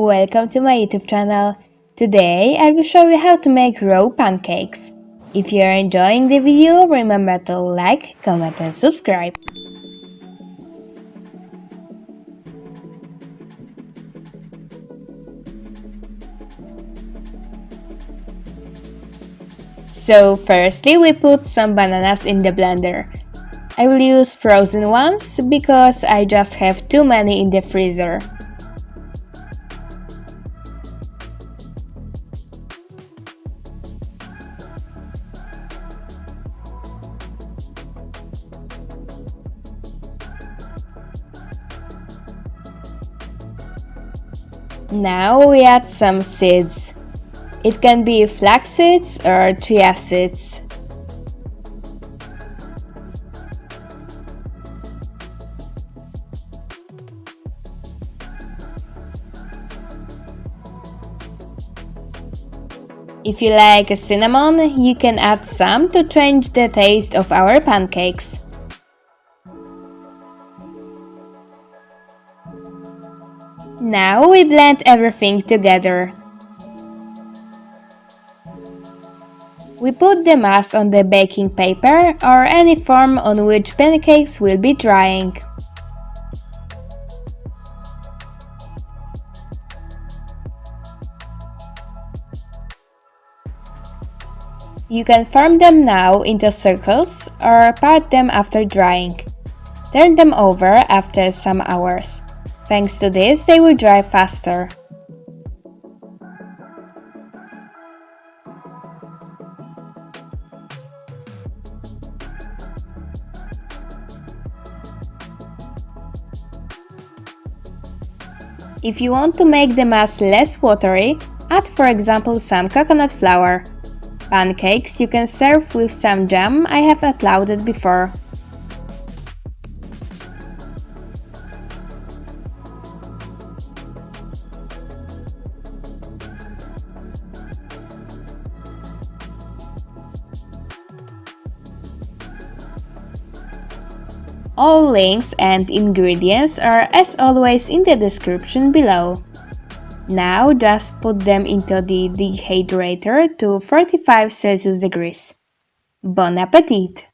welcome to my YouTube channel. Today I will show you how to make raw pancakes. If you are enjoying the video, remember to like, comment and subscribe. So firstly we put some bananas in the blender. I will use frozen ones because I just have too many in the freezer. Now we add some seeds. It can be flaxseeds or chia seeds. If you like cinnamon, you can add some to change the taste of our pancakes. Now we blend everything together. We put the mass on the baking paper or any form on which pancakes will be drying. You can form them now into circles or part them after drying. Turn them over after some hours. Thanks to this, they will dry faster. If you want to make the mass less watery, add for example some coconut flour. Pancakes you can serve with some jam I have uploaded before. All links and ingredients are as always in the description below. Now just put them into the dehydrator to 45 Celsius degrees. Bon appetit!